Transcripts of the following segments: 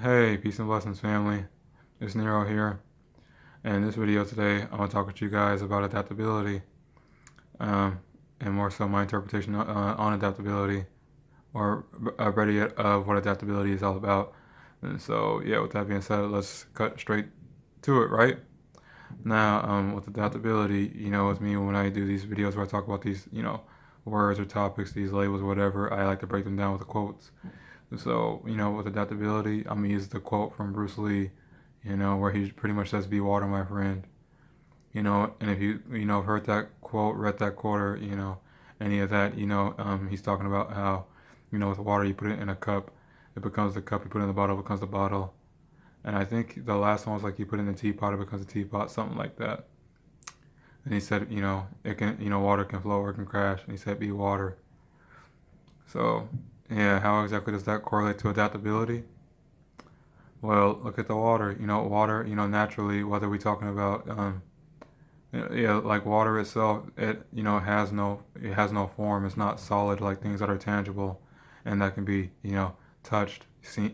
Hey, peace and blessings, family. It's Nero here. And in this video today, I want to talk with you guys about adaptability, um, and more so my interpretation on adaptability, or better yet, of what adaptability is all about. And so, yeah, with that being said, let's cut straight to it, right? Now, with adaptability, with me, when I do these videos where I talk about these, words or topics, these labels, whatever, I like to break them down with the quotes. So, with adaptability, I'm gonna use the quote from Bruce Lee, where he pretty much says, "Be water, my friend." And if you heard that quote, read that quote, or any of that, he's talking about how, with water, you put it in a cup, it becomes the cup. You put it in the bottle, it becomes the bottle. And I think the last one was like you put it in the teapot, it becomes a teapot, something like that. And he said, it can, water can flow or it can crash. And he said, "Be water." So, yeah, how exactly does that correlate to adaptability? Well, look at the water. Water, naturally, whether we're talking about, yeah, like water itself, it has no form. It's not solid like things that are tangible, and that can be, touched, seen,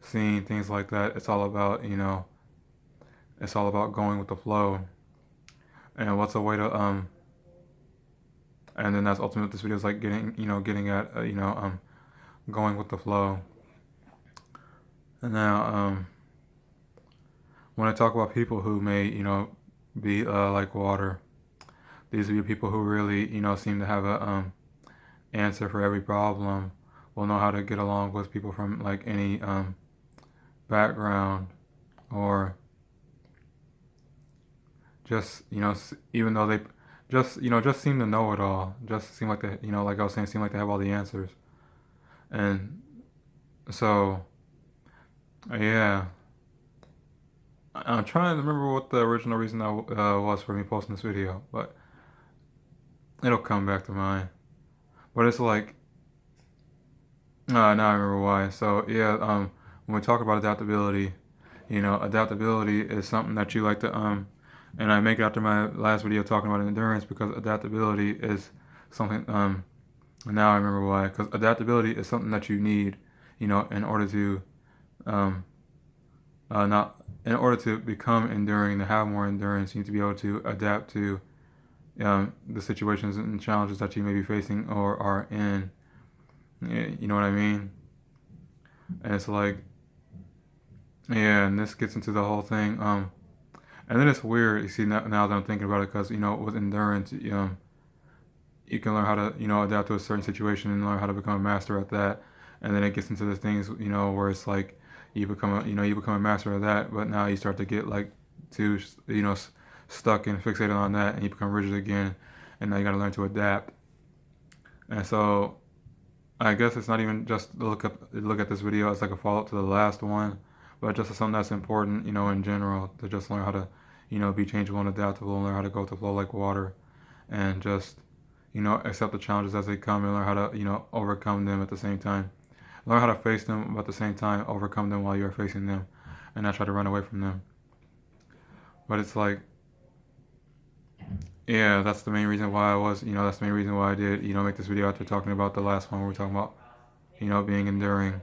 things like that. It's all about going with the flow. And what's a way to, and then that's ultimately what this video is like getting at, going with the flow. And now, when I talk about people who may, be like water, these are people who really, seem to have a answer for every problem. Will know how to get along with people from like any background, or just even though they just seem to know it all, just seem like they, like I was saying, seem like they have all the answers. And so, yeah, I'm trying to remember what the original reason was for me posting this video, but it'll come back to mind. But it's like, now I remember why. So yeah, when we talk about adaptability, adaptability is something that you like to and I make it after my last video talking about endurance, because adaptability is something now I remember why, because adaptability is something that you need, in order to um not in order to become enduring, to have more endurance. You need to be able to adapt to the situations and challenges that you may be facing or are in. You know what I mean? And it's like, yeah, and this gets into the whole thing. And then it's weird. You see, now that I'm thinking about it, because with endurance, you can learn how to adapt to a certain situation and learn how to become a master at that. And then it gets into the things where it's like you become a master of that, but now you start to get like too stuck and fixated on that, and you become rigid again, and now you got to learn to adapt. And so I guess it's not even just to look at this video as like a follow up to the last one, but just as something that's important, in general, to just learn how to, be changeable and adaptable, and learn how to go with the flow like water, and just, accept the challenges as they come, and learn how to, overcome them at the same time. Learn how to face them, but at the same time overcome them while you're facing them, and not try to run away from them. But it's like, yeah, that's the main reason why that's the main reason why I did, make this video after talking about the last one where we're talking about, being enduring.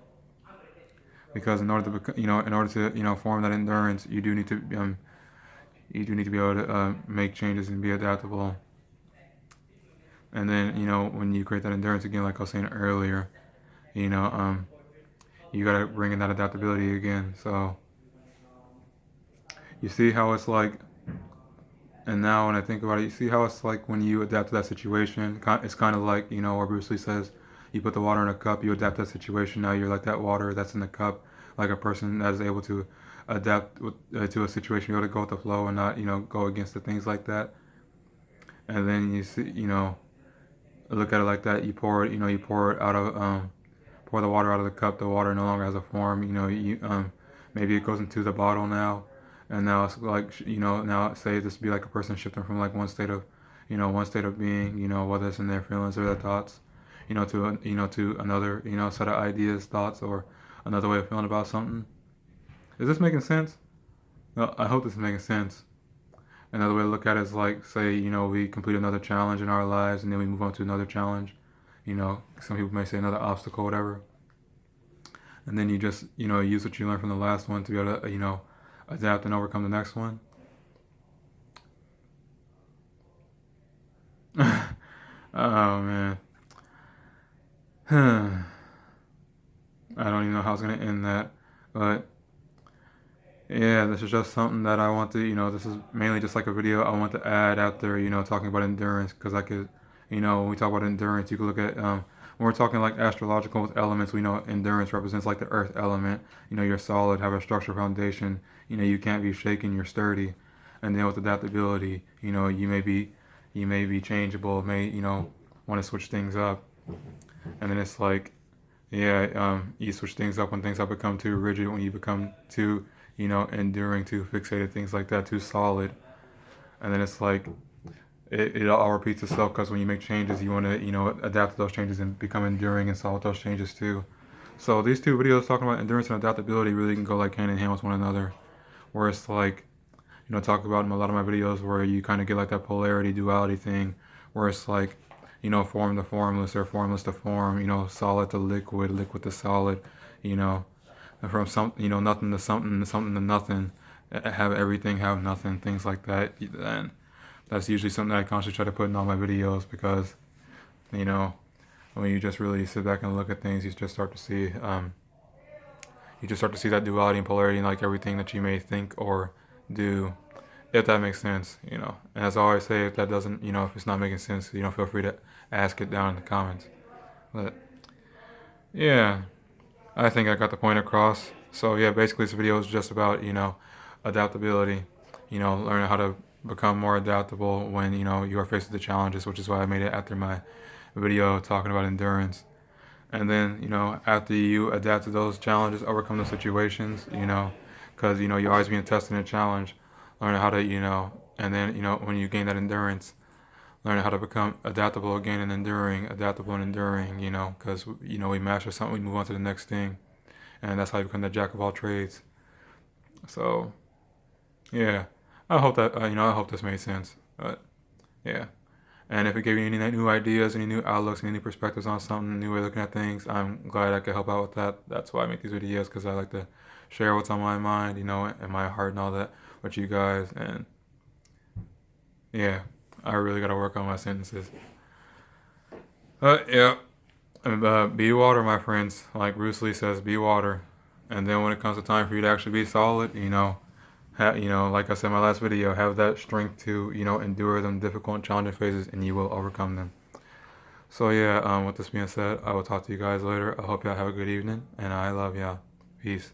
Because in order to, form that endurance, you do need to be able to make changes and be adaptable. And then, when you create that endurance again, like I was saying earlier, you know, um, you gotta bring in that adaptability again. So you see how it's like, and now when I think about it, you see how it's like when you adapt to that situation. It's kind of like, where Bruce Lee says, you put the water in a cup, you adapt to that situation. Now you're like that water that's in the cup, like a person that is able to adapt to a situation, be able to go with the flow and not, go against the things like that. And then you see, look at it like that. Pour the water out of the cup. The water no longer has a form. Maybe it goes into the bottle now, and now it's like, now say this be like a person shifting from like one state of being, whether it's in their feelings or their thoughts, to another, set of ideas, thoughts, or another way of feeling about something. Is this making sense? No, I hope this is making sense. Another way to look at it is like, say, we complete another challenge in our lives, and then we move on to another challenge. Some people may say another obstacle, whatever. and then you just, use what you learned from the last one to be able to, adapt and overcome the next one. Oh man. I don't even know how I was gonna end that, but yeah, this is just something that I want to, this is mainly just like a video I want to add out there, talking about endurance, because I could, when we talk about endurance, you could look at, when we're talking like astrological with elements, we know endurance represents like the earth element. You're solid, have a structured foundation. You can't be shaken, you're sturdy. And then with adaptability, you may be changeable, may, want to switch things up. And then it's like, yeah, you switch things up when things have become too rigid, when you become too, enduring, too fixated, things like that, too solid. And then it's like, it all repeats itself, because when you make changes, you want to, adapt to those changes and become enduring and solve those changes too. So these two videos talking about endurance and adaptability really can go like hand in hand with one another. Where it's like, talk about in a lot of my videos where you kind of get like that polarity, duality thing, where it's like, form to formless or formless to form, solid to liquid, liquid to solid, you know, and from some, nothing to something, something to nothing, have everything, have nothing, things like that. And that's usually something that I constantly try to put in all my videos, because, you know, when you just really sit back and look at things, you just start to see, that duality and polarity in like everything that you may think or do, if that makes sense, And as I always say, if that doesn't, if it's not making sense, feel free to ask it down in the comments. But yeah, I think I got the point across. So yeah, basically this video is just about, adaptability, learning how to become more adaptable when, you are faced with the challenges, which is why I made it after my video talking about endurance. And then, after you adapt to those challenges, overcome those situations, because, you're always being tested in a challenge, learn how to, and then, when you gain that endurance, learn how to become adaptable again and enduring, adaptable and enduring, because, we master something, we move on to the next thing. And that's how you become the jack of all trades. So, yeah, I hope that, I hope this made sense. But, yeah. And if it gave you any new ideas, any new outlooks, any new perspectives on something, new way of looking at things, I'm glad I could help out with that. That's why I make these videos, because I like to share what's on my mind, and my heart and all that with you guys. And yeah, I really got to work on my sentences. But yeah, be water, my friends. Like Bruce Lee says, be water. And then when it comes to time for you to actually be solid, like I said in my last video, have that strength to, endure them difficult and challenging phases, and you will overcome them. So yeah, with this being said, I will talk to you guys later. I hope y'all have a good evening, and I love y'all. Peace.